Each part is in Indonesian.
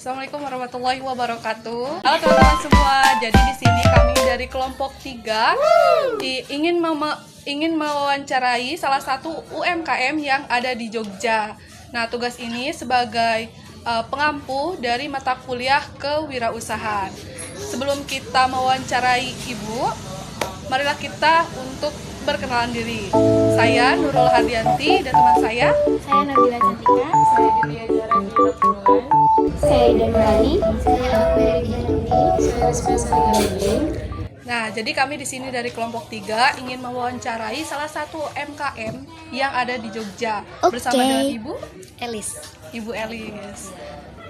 Assalamualaikum warahmatullahi wabarakatuh. Halo teman-teman semua. Jadi di sini kami dari kelompok 3 ingin mewawancarai salah satu UMKM yang ada di Jogja. Nah, tugas ini sebagai pengampu dari mata kuliah kewirausahaan. Sebelum kita mewawancarai Ibu, marilah kita untuk berkenalan diri. Saya Nurul Hardianti dan teman saya Nabila Cantika. Saya Julia Zara Bulan. Saya Ida Nurani. Saya Akbar Dihanuddin. Saya Rizma Saligaluddin. Nah, jadi kami di sini dari kelompok 3 ingin mewawancarai salah satu UMKM yang ada di Jogja bersama dengan Ibu Elis.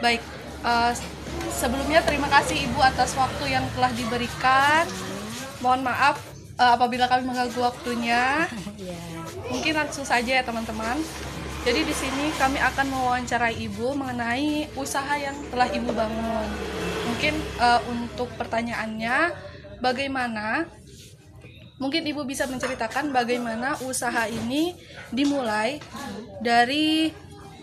Baik, sebelumnya terima kasih Ibu atas waktu yang telah diberikan. Mohon maaf apabila kami mengganggu waktunya. Mungkin langsung saja ya teman-teman. Jadi di sini kami akan mewawancarai Ibu mengenai usaha yang telah Ibu bangun. Mungkin untuk pertanyaannya, bagaimana? Mungkin Ibu bisa menceritakan bagaimana usaha ini dimulai dari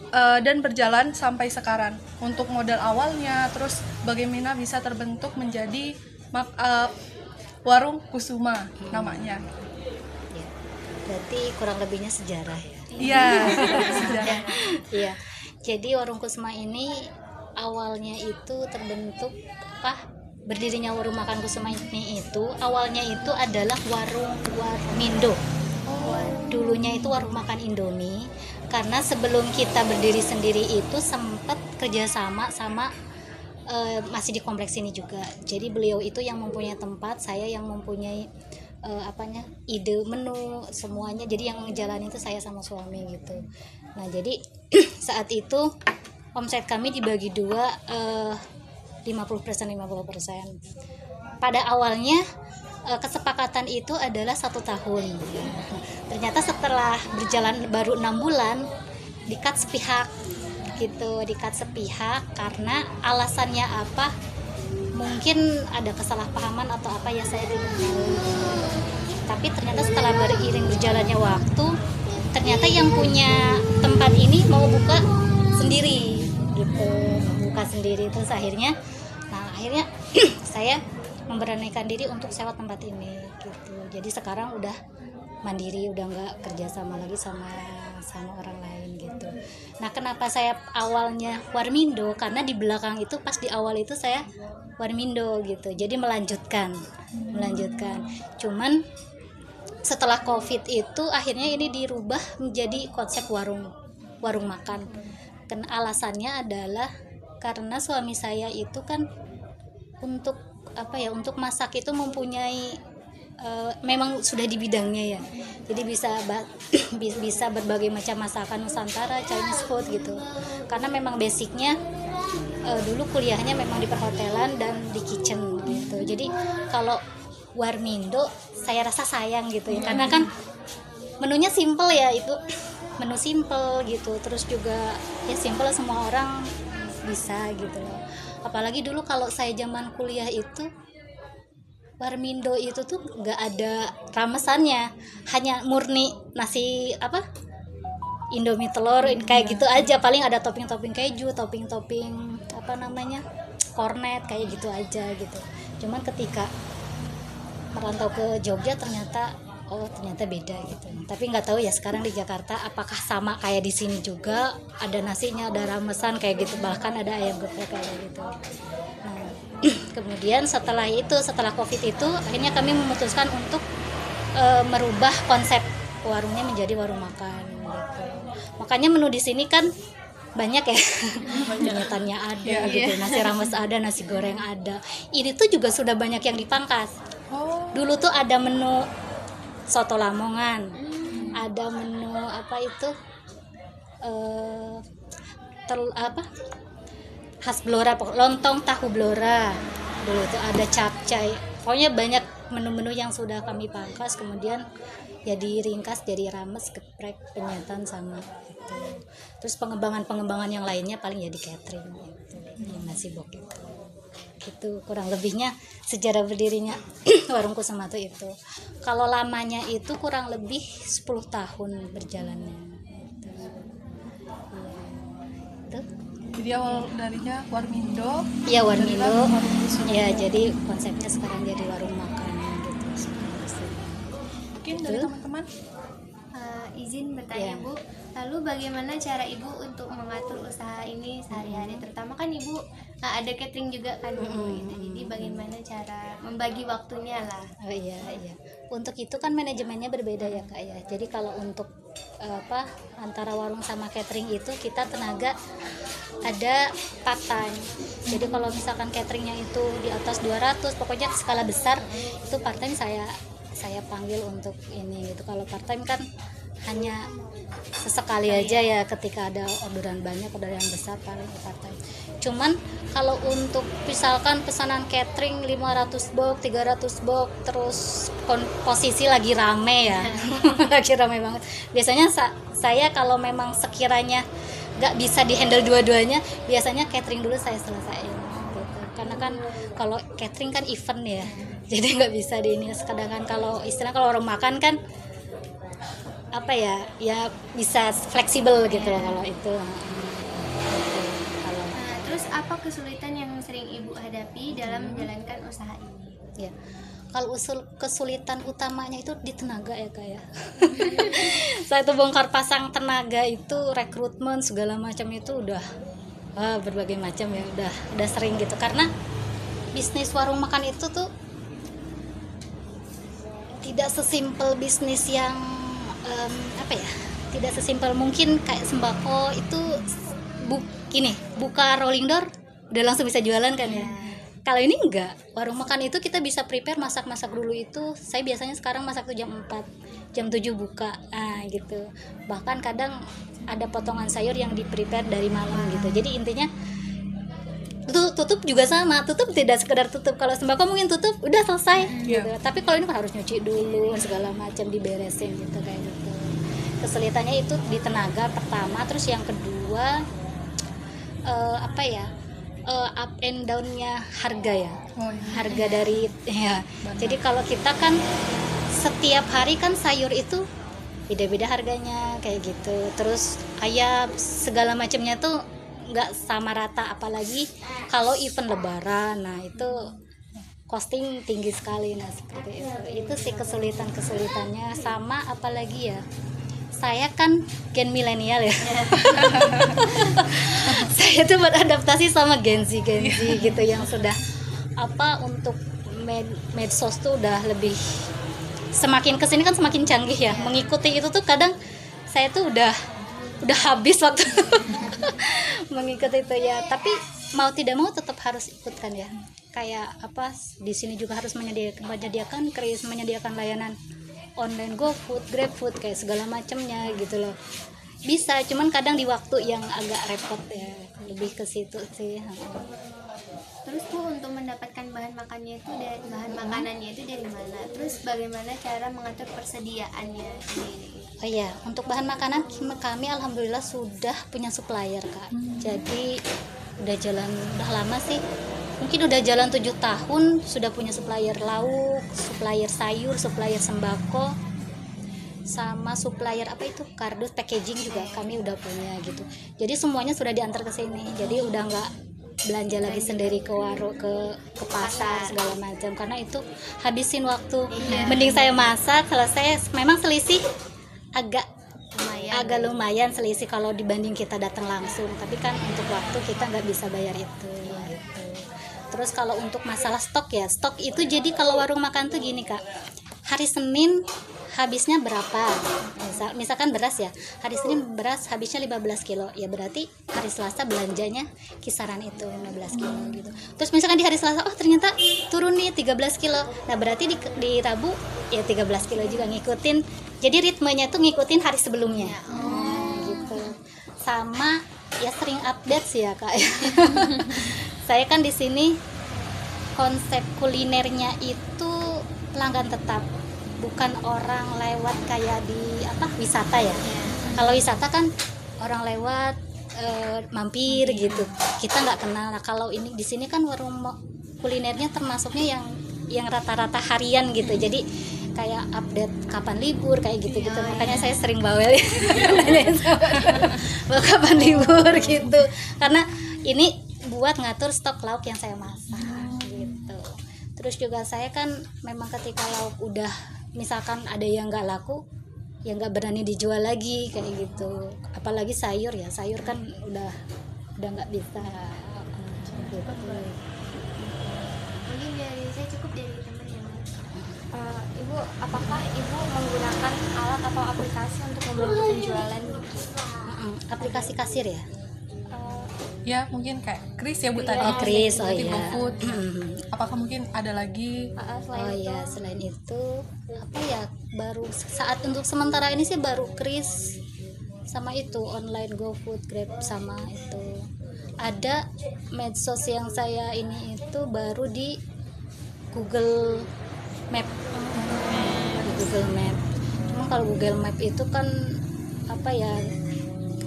dan berjalan sampai sekarang. Untuk modal awalnya, terus bagaimana bisa terbentuk menjadi Warung Kusuma namanya. Ya, berarti kurang lebihnya sejarah ya. Iya, sejarah. Iya. Jadi Warung Kusuma ini awalnya itu terbentuk berdirinya Warung Makan Kusuma ini itu awalnya itu adalah warung Warmindo. Dulunya itu warung makan Indomie, karena sebelum kita berdiri sendiri itu sempat kerjasama sama masih di kompleks ini juga. Jadi beliau itu yang mempunyai tempat, saya yang mempunyai ide menu semuanya. Jadi yang ngejalanin itu saya sama suami gitu. Nah, jadi saat itu omset kami dibagi dua, 50% 50%. Pada awalnya kesepakatan itu adalah 1 tahun. Ternyata setelah berjalan baru 6 bulan di-cut sepihak gitu, di-cut sepihak karena alasannya apa? Mungkin ada kesalahpahaman atau apa ya, saya tidak tahu. Tapi ternyata setelah beriring berjalannya waktu, ternyata yang punya tempat ini mau buka sendiri gitu, buka sendiri. Terus akhirnya saya memberanikan diri untuk sewa tempat ini gitu. Jadi sekarang udah mandiri, udah nggak kerjasama lagi sama orang lain gitu. Nah, kenapa saya awalnya Warmindo? Karena di belakang itu pas di awal itu saya Warmindo gitu. Jadi melanjutkan. Cuman setelah COVID itu akhirnya ini dirubah menjadi konsep warung makan. Karena alasannya adalah karena suami saya itu kan untuk masak itu mempunyai memang sudah di bidangnya ya, jadi bisa berbagai macam masakan Nusantara, Chinese food gitu. Karena memang basicnya dulu kuliahnya memang di perhotelan dan di kitchen gitu. Jadi kalau Warmindo saya rasa sayang gitu ya, karena kan menunya simple ya, itu menu simple gitu. Terus juga ya simple, semua orang bisa gitu loh. Apalagi dulu kalau saya zaman kuliah itu Warmindo itu tuh nggak ada ramesannya, hanya murni nasi Indomie telur kayak gitu aja. Paling ada topping-topping keju, topping-topping kornet kayak gitu aja gitu. Cuman ketika merantau ke Jogja ternyata beda gitu. Tapi nggak tahu ya sekarang di Jakarta apakah sama kayak di sini juga, ada nasinya, ada ramesan kayak gitu, bahkan ada ayam geprek kayak gitu. Nah, kemudian setelah COVID itu akhirnya kami memutuskan untuk merubah konsep warungnya menjadi warung makan gitu. Makanya menu di sini kan banyak ya, penyetannya ada gitu, nasi rames ada, nasi goreng ada. Ini tuh juga sudah banyak yang dipangkas. Dulu tuh ada menu soto Lamongan, ada menu khas Blora, lontong tahu Blora. Dulu tuh ada capcay. Pokoknya banyak menu-menu yang sudah kami pangkas, kemudian ya diringkas jadi rames, geprek, penyetan sama itu. Terus pengembangan yang lainnya paling ya di catering gitu, yang nasi bok gitu. Kurang lebihnya sejarah berdirinya Warung Kusuma itu. Kalau lamanya itu kurang lebih 10 tahun berjalannya gitu. Jadi awal darinya Warmindo. Ya Warmindo. jadilah warung busuk. Ya jadi konsepnya sekarang jadi warung makan gitu. Mungkin dari Betul. teman-teman. Izin bertanya Iya. Bu, lalu bagaimana cara Ibu untuk mengatur usaha ini sehari-hari? Terutama kan Ibu ada catering juga kan Bu, gitu. Jadi bagaimana cara membagi waktunya lah? Oh iya. Untuk itu kan manajemennya berbeda ya Kak ya. Jadi kalau untuk antara warung sama catering itu kita tenaga ada part time. Jadi kalau misalkan cateringnya itu di atas 200, pokoknya skala besar itu part time saya panggil untuk ini gitu. Kalau part time kan hanya sesekali aja ya, ketika ada orderan banyak, orderan besar paling part time. Cuman kalau untuk misalkan pesanan catering 500 box, 300 box, terus posisi lagi rame ya. Lagi rame banget. Biasanya saya kalau memang sekiranya nggak bisa dihandle dua-duanya, biasanya catering dulu saya selesaiin gitu. Karena kan kalau catering kan event ya, jadi nggak bisa di ini. Sedangkan kalau orang makan kan ya bisa fleksibel gitu loh kalau itu. Kalau Terus apa kesulitan yang sering Ibu hadapi dalam menjalankan usaha ini? ya, kalau kesulitan utamanya itu di tenaga ya Kak ya. Saya tuh bongkar pasang tenaga itu, rekrutmen segala macam itu udah berbagai macam ya, udah sering gitu. Karena bisnis warung makan itu tuh tidak sesimpel bisnis yang tidak sesimpel mungkin kayak sembako itu buka rolling door udah langsung bisa jualan kan ya. Kalau ini enggak, warung makan itu kita bisa prepare masak dulu itu. Saya biasanya sekarang masak tuh jam 4, jam 7 buka, gitu. Bahkan kadang ada potongan sayur yang di prepare dari malam gitu. Jadi intinya tutup juga sama, tutup tidak sekedar tutup. Kalau sembako mungkin tutup udah selesai gitu. Tapi kalau ini kan harus nyuci dulu segala macam, diberesin gitu kayak gitu. Kesulitannya itu di tenaga pertama, terus yang kedua up and down-nya harga ya. Harga dari ya. Jadi kalau kita kan setiap hari kan sayur itu beda-beda harganya kayak gitu. Terus ayam segala macamnya tuh nggak sama rata, apalagi kalau event lebaran. Nah, itu costing tinggi sekali. Nah, seperti itu sih kesulitannya. Sama apalagi ya, saya kan gen milenial ya. Saya tuh beradaptasi sama Gen Z gitu yang sudah untuk medsos tuh udah lebih, semakin kesini kan semakin canggih ya. Mengikuti itu tuh kadang saya tuh udah habis waktu mengikuti itu ya. Tapi mau tidak mau tetap harus ikut kan ya. Kayak di sini juga harus menyediakan layanan online, GoFood, GrabFood, kayak segala macamnya gitu loh. Bisa, cuman kadang di waktu yang agak repot ya, lebih ke situ sih. Terus Bu, untuk mendapatkan bahan makanannya itu dari mana? Terus bagaimana cara mengatur persediaannya sendiri? Oh iya, untuk bahan makanan kami alhamdulillah sudah punya supplier Kak. Jadi udah lama sih. Mungkin udah jalan 7 tahun sudah punya supplier lauk, supplier sayur, supplier sembako, sama supplier kardus packaging juga kami udah punya gitu. Jadi semuanya sudah diantar ke sini. Jadi udah nggak belanja lagi sendiri ke warung, ke pasar segala macam, karena itu habisin waktu. Mending saya masak, selesai. Memang selisih agak lumayan selisih kalau dibanding kita datang langsung, tapi kan untuk waktu kita nggak bisa bayar itu gitu. Terus kalau untuk masalah stok itu jadi kalau warung makan tuh gini Kak, hari Senin habisnya berapa, misalkan beras ya, hari Senin beras habisnya 15 kilo, ya berarti hari Selasa belanjanya kisaran itu 15 kilo gitu. Terus misalkan di hari Selasa ternyata turun nih 13 kilo, nah berarti di Rabu ya 13 kilo juga, ngikutin. Jadi ritmenya tuh ngikutin hari sebelumnya gitu. Sama ya sering update sih ya Kak. Saya kan di sini konsep kulinernya itu pelanggan tetap, bukan orang lewat kayak di wisata ya. Kalau wisata kan orang lewat mampir gitu, kita nggak kenal. Nah, kalau ini di sini kan warung kulinernya termasuknya yang rata-rata harian gitu. Jadi kayak update kapan libur kayak gitu. Makanya saya sering bawel ya. Kapan libur gitu. Karena ini buat ngatur stok lauk yang saya masak gitu. Terus juga saya kan memang ketika lauk udah misalkan ada yang nggak laku, ya nggak berani dijual lagi kayak gitu. Apalagi sayur ya, sayur kan udah nggak bisa gitu. Mungkin dari saya cukup dari teman yang Ibu, apakah Ibu menggunakan alat atau aplikasi untuk membantu penjualan gitu? Aplikasi kasir ya. Ya mungkin kayak Kris ya Bu tadi. Oh, Kris, oh Nanti iya. GoFood. Apakah mungkin ada lagi? Selain Oh itu, ya, selain itu apa ya, baru saat untuk sementara ini sih baru Kris sama itu online GoFood, Grab sama itu. Ada medsos yang saya ini itu baru di Google Map. Di Google Map. Cuma kalau Google Map itu kan apa ya,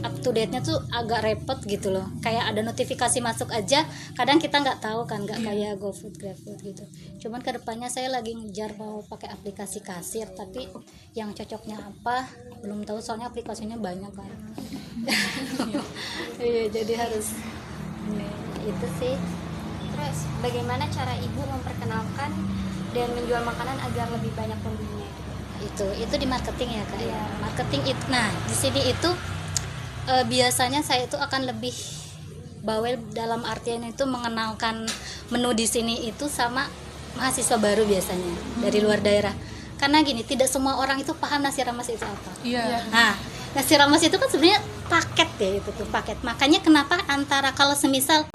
up to date-nya tuh agak repot gitu loh. Kayak ada notifikasi masuk aja, kadang kita nggak tahu kan, nggak kayak GoFood, GrabFood gitu. Cuman kedepannya saya lagi ngejar mau pakai aplikasi kasir, tapi yang cocoknya apa belum tahu, soalnya aplikasinya banyak kan. Iya, jadi harus itu sih. terus bagaimana cara Ibu memperkenalkan dan menjual makanan agar lebih banyak pembelinya? Itu di marketing ya Kak. Iya. Ya. Marketing itu, nah di sini itu biasanya saya itu akan lebih bawel dalam artian itu mengenalkan menu di sini itu sama mahasiswa baru biasanya dari luar daerah. Karena gini, tidak semua orang itu paham nasi rames itu apa. Iya. Nah, nasi rames itu kan sebenarnya paket ya, itu tuh paket. Makanya kenapa antara kalau semisal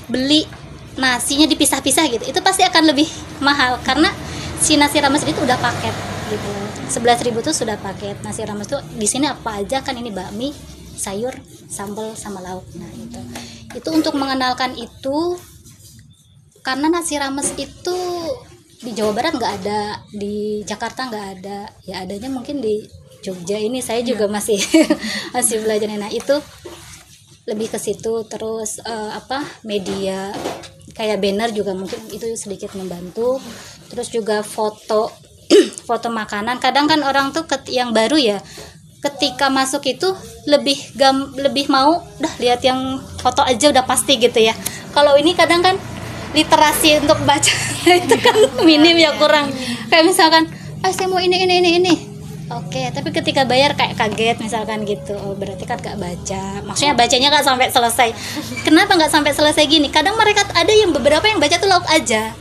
beli nasinya dipisah-pisah gitu, itu pasti akan lebih mahal karena si nasi rames itu udah paket gitu. 11.000 tuh sudah paket. Nasi rames tuh di sini apa aja kan, ini bakmi, sayur, sambal sama lauk. Nah, itu untuk mengenalkan itu, karena nasi rames itu di Jawa Barat nggak ada, di Jakarta nggak ada, ya adanya mungkin di Jogja ini. Saya juga masih masih belajar. Nah, itu lebih ke situ. Terus media kayak banner juga mungkin itu sedikit membantu. Terus juga foto foto makanan. Kadang kan orang tuh yang baru ya, ketika masuk itu lebih mau dah lihat yang foto aja udah pasti gitu ya. Kalau ini kadang kan literasi untuk baca itu kan minim ya, kurang. Kayak misalkan saya mau ini. Oke, tapi ketika bayar kayak kaget misalkan gitu. Oh, berarti kan gak baca. Maksudnya bacanya gak sampai selesai. Kenapa gak sampai selesai gini? Kadang mereka ada yang beberapa yang baca tuh lauk aja.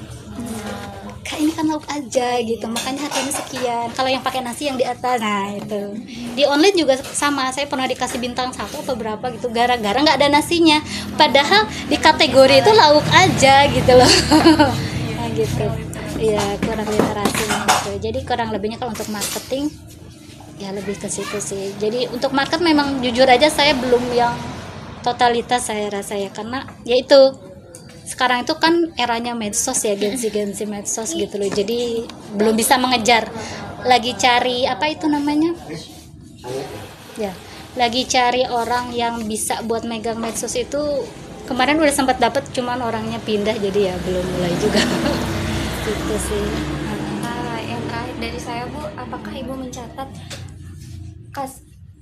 Kak, ini kan lauk aja gitu, makanya harganya sekian. Kalau yang pakai nasi yang di atas, nah itu. Di online juga sama, saya pernah dikasih bintang 1 atau berapa gitu, gara-gara nggak ada nasinya. Padahal di kategori itu lauk aja gitu loh. Nah gitu. Iya, kurang literasi gitu. Jadi kurang lebihnya kalau untuk marketing ya lebih ke situ sih. Jadi untuk market memang jujur aja saya belum yang totalitas saya rasa ya, karena ya itu. Sekarang itu kan eranya medsos ya, gensi medsos gitu loh. Jadi belum bisa mengejar. Lagi cari apa itu namanya? Ya, lagi cari orang yang bisa buat megang medsos itu. Kemarin udah sempat dapat, cuman orangnya pindah, jadi ya belum mulai juga. Gitu sih. Yang terakhir dari saya Bu, apakah Ibu mencatat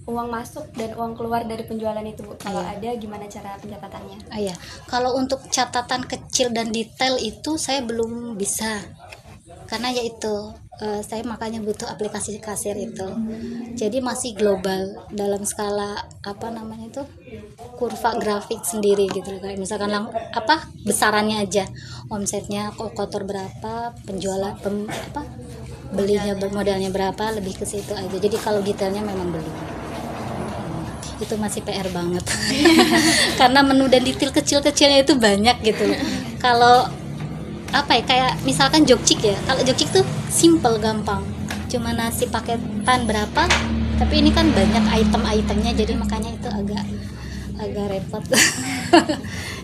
uang masuk dan uang keluar dari penjualan itu Bu? Kalau ada, gimana cara pencatatannya? Ya, kalau untuk catatan kecil dan detail itu saya belum bisa, karena ya itu saya makanya butuh aplikasi kasir itu. Jadi masih global dalam skala apa namanya itu, kurva grafik sendiri gitu. Kayak misalkan besarannya aja, omsetnya kotor berapa, penjualan belinya modalnya berapa, lebih ke situ aja. Jadi kalau detailnya memang belum. Itu masih PR banget. Karena menu dan detail kecil-kecilnya itu banyak gitu. Kalau kayak misalkan jokcik ya, kalau jokcik tuh simple, gampang, cuma nasi paketan berapa, tapi ini kan banyak item-itemnya, jadi makanya itu agak repot.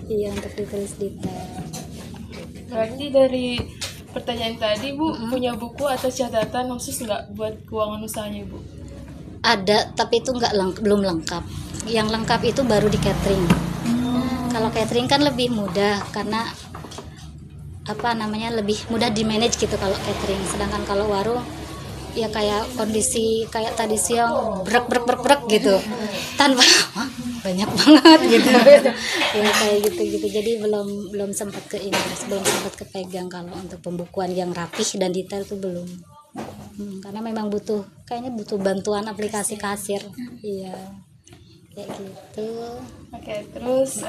Iya, untuk ditulis detail. Berarti dari pertanyaan tadi Bu, punya buku atau catatan khusus nggak buat keuangan usahanya Bu? Ada, tapi itu belum lengkap. Yang lengkap itu baru di catering. Kalau catering kan lebih mudah karena lebih mudah di manage gitu kalau catering. Sedangkan kalau warung ya kayak kondisi kayak tadi siang brek gitu tanpa banyak banget gitu ya kayak gitu jadi belum sempat ke ini, belum sempat kepegang kalau untuk pembukuan yang rapih dan detail itu belum. Karena memang kayaknya butuh bantuan aplikasi kasir. Iya kayak gitu. Oke, terus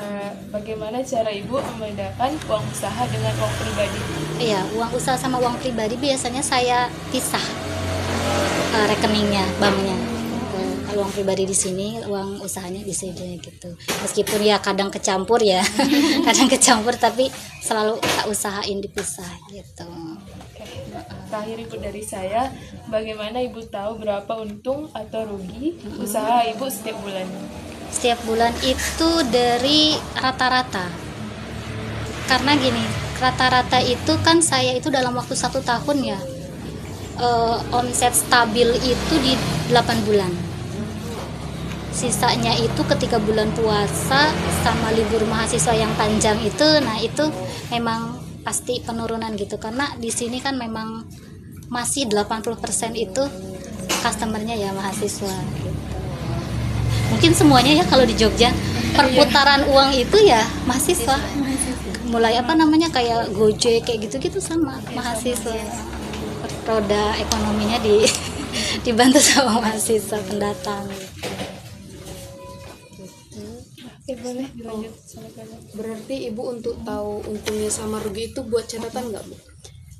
bagaimana cara Ibu membedakan uang usaha dengan uang pribadi? Iya, uang usaha sama uang pribadi biasanya saya pisah rekeningnya, banknya. Kalau uang pribadi di sini, uang usahanya di sini gitu. Meskipun ya kadang kecampur ya, kadang kecampur tapi selalu tak usahain dipisah gitu. Oke. Terakhir Ibu dari saya, bagaimana Ibu tahu berapa untung atau rugi usaha Ibu setiap bulannya? Setiap bulan itu dari rata-rata. Karena gini, rata-rata itu kan saya itu dalam waktu 1 tahun ya, omset stabil itu di 8 bulan. Sisanya itu ketika bulan puasa sama libur mahasiswa yang panjang itu, nah itu memang pasti penurunan gitu. Karena di sini kan memang masih 80% itu customernya ya mahasiswa gitu. Mungkin semuanya ya kalau di Jogja perputaran uang itu ya mahasiswa. Mulai kayak Gojek kayak gitu-gitu sama mahasiswa. Roda ekonominya dibantu sama mahasiswa pendatang. Oke, boleh dilanjut sama kalian. Berarti Ibu untuk tahu untungnya sama rugi itu buat catatan nggak, Bu?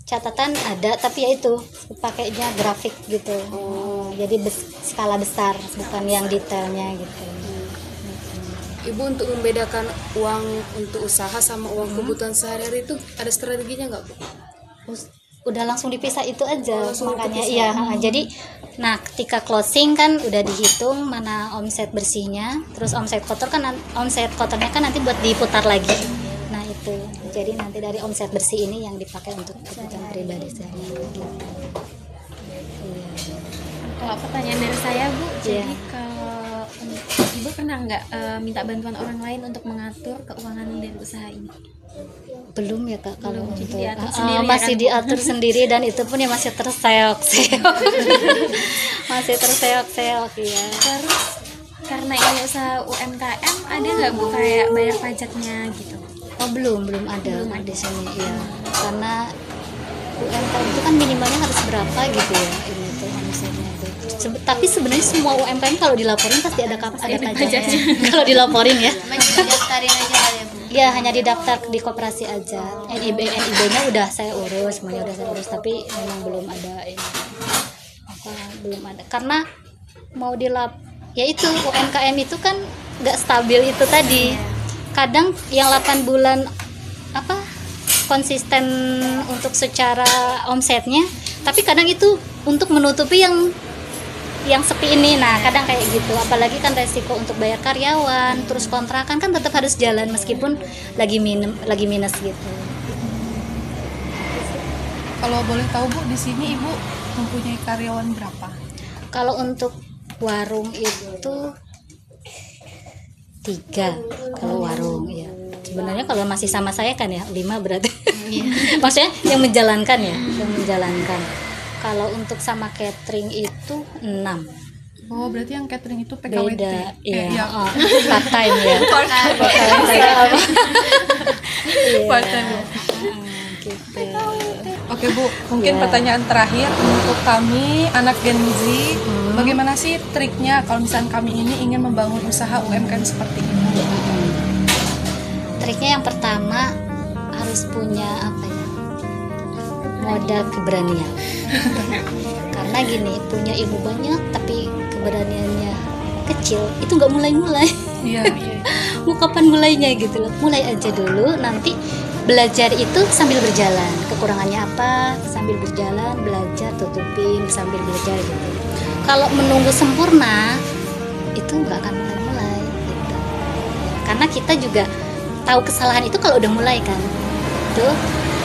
Catatan ada, tapi ya itu pakainya grafik gitu. Jadi skala besar, bukan yang detailnya gitu. Ibu untuk membedakan uang untuk usaha sama uang kebutuhan sehari-hari itu ada strateginya nggak, Bu? Udah langsung dipisah itu aja, langsung makanya dipisah. iya. Jadi nah ketika closing kan udah dihitung mana omset bersihnya, terus omset kotornya kan nanti buat diputar lagi. Nah itu jadi nanti dari omset bersih ini yang dipakai untuk kebutuhan pribadi saya gitu. Iya. Kalau pertanyaan dari saya, Bu, Iya. jadi kalau Ibu pernah nggak minta bantuan orang lain untuk mengatur keuangan dari usaha ini? Belum ya Kak, kalau Belum, jadi untuk diatur sendiri ya masih kan, Bu? diatur sendiri dan itu pun ya masih terseok-seok. Masih terseok-seok ya. Terus karena ini usaha UMKM, ada nggak Bu kayak bayar pajaknya gitu? Oh belum ada di sini ya. Karena UMKM itu kan minimalnya harus berapa gitu ya ini tuh omsetnya tuh. Tapi sebenarnya semua UMKM kalau dilaporin pasti ada pajaknya. Kalau dilaporin ya. Cuma daftarin aja kali ya, Bu. Ya hanya didaftar di koperasi aja. NIB-nya udah saya urus, semuanya udah saya urus, tapi memang belum ada ini. Belum ada. Karena mau ya itu UMKM itu kan nggak stabil itu tadi. Kadang yang 8 bulan konsisten untuk secara omsetnya, tapi kadang itu untuk menutupi yang sepi ini. Nah kadang kayak gitu, apalagi kan resiko untuk bayar karyawan, terus kontrakan kan tetap harus jalan meskipun lagi minus gitu. Kalau boleh tahu Bu, di sini Ibu mempunyai karyawan berapa? Kalau untuk warung itu 3 kalau warung ya. Sebenarnya kalau masih sama saya kan ya 5 berarti. Maksudnya yang menjalankan ya, yang menjalankan. Kalau untuk sama catering itu 6. Oh, berarti yang catering itu PKWT. Beda, iya. Iya. Part time ya. Part time. Gitu. Oke Bu, mungkin pertanyaan terakhir untuk kami anak Gen Z, bagaimana sih triknya kalau misalnya kami ini ingin membangun usaha UMKM seperti ini? Triknya yang pertama harus punya modal keberanian. Karena gini, punya ilmu banyak tapi keberaniannya kecil, itu nggak mulai-mulai. Iya. Mau kapan mulainya gitu loh. Mulai aja dulu, nanti belajar itu sambil berjalan. Kekurangannya apa, sambil berjalan belajar, tutupin sambil belajar gitu. Kalau menunggu sempurna itu nggak akan mulai-mulai gitu. Karena kita juga tahu kesalahan itu kalau udah mulai kan. Itu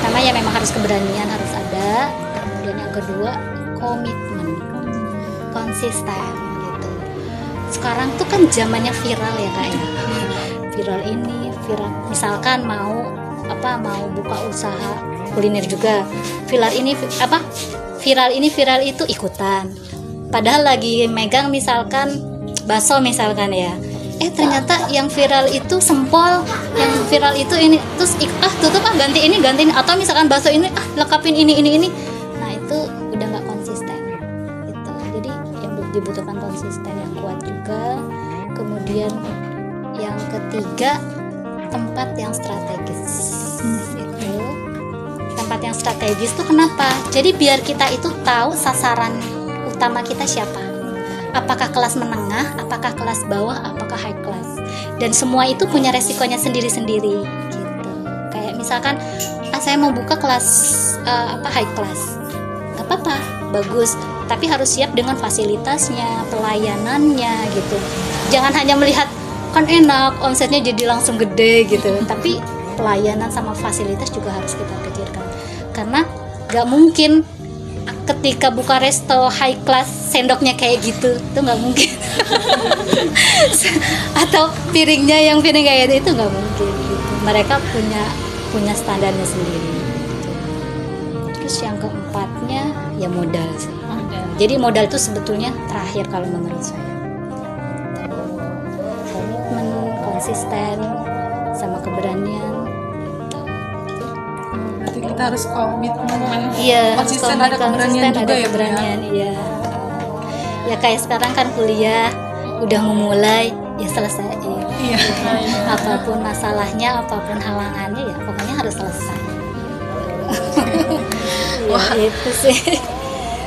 namanya memang harus keberanian harus ada. Kemudian yang kedua komitmen, konsisten gitu. Sekarang tuh kan zamannya viral ya Kak ya. Viral ini, viral misalkan mau buka usaha kuliner juga. Viral viral ini viral itu ikutan. Padahal lagi megang misalkan bakso misalkan ya. Ternyata yang viral itu sempol, yang viral itu ini, terus tutup ganti ini atau misalkan bakso ini lekapin ini. Nah itu udah nggak konsisten itu. Jadi yang dibutuhkan konsisten yang kuat juga. Kemudian yang ketiga, tempat yang strategis. Itu tempat yang strategis tuh kenapa? Jadi biar kita itu tahu sasaran utama kita siapa. Apakah kelas menengah, apakah kelas bawah, apakah high class. Dan semua itu punya resikonya sendiri-sendiri gitu. Kayak misalkan saya mau buka kelas high class. Gak apa-apa, bagus, tapi harus siap dengan fasilitasnya, pelayanannya gitu. Jangan hanya melihat kan enak, omsetnya jadi langsung gede gitu. Tapi pelayanan sama fasilitas juga harus kita pikirkan. Karena gak mungkin ketika buka resto high class sendoknya kayak gitu, itu nggak mungkin. Atau piringnya yang piring kayak itu nggak mungkin gitu. Mereka punya standarnya sendiri gitu. Terus yang keempatnya ya modal sih. Jadi modal itu sebetulnya terakhir kalau menurut saya. Komitmen, konsisten, sama keberanian. Berarti kita harus komitmen, Iya, konsisten, ada keberanian juga ya, Bu, ya? keberanian, iya. Ya kayak sekarang kan kuliah udah memulai, ya selesai. Iya. Apapun masalahnya, apapun halangannya, ya pokoknya harus selesai. Ya, itu sih.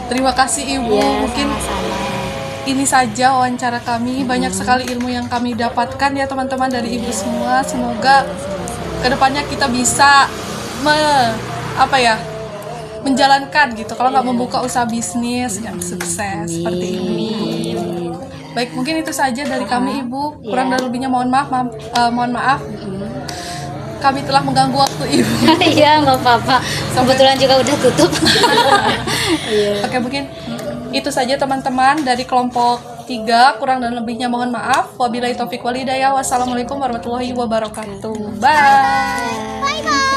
Terima kasih Ibu. Ya, Mungkin sama-sama. ini saja wawancara kami. Banyak sekali ilmu yang kami dapatkan ya teman-teman dari Ibu semua. Semoga kedepannya kita bisa menjalankan gitu. Kalau nggak membuka usaha bisnis yang sukses seperti ini. Baik, mungkin itu saja dari kami Ibu. Kurang dan lebihnya mohon maaf. Kami telah mengganggu waktu Ibu. Iya, nggak apa-apa. Kebetulan juga udah tutup. Oke, mungkin itu saja teman-teman dari kelompok 3. Kurang dan lebihnya mohon maaf. Wabillahi taufik wal hidayah. Wassalamualaikum warahmatullahi wabarakatuh. Bye. Bye.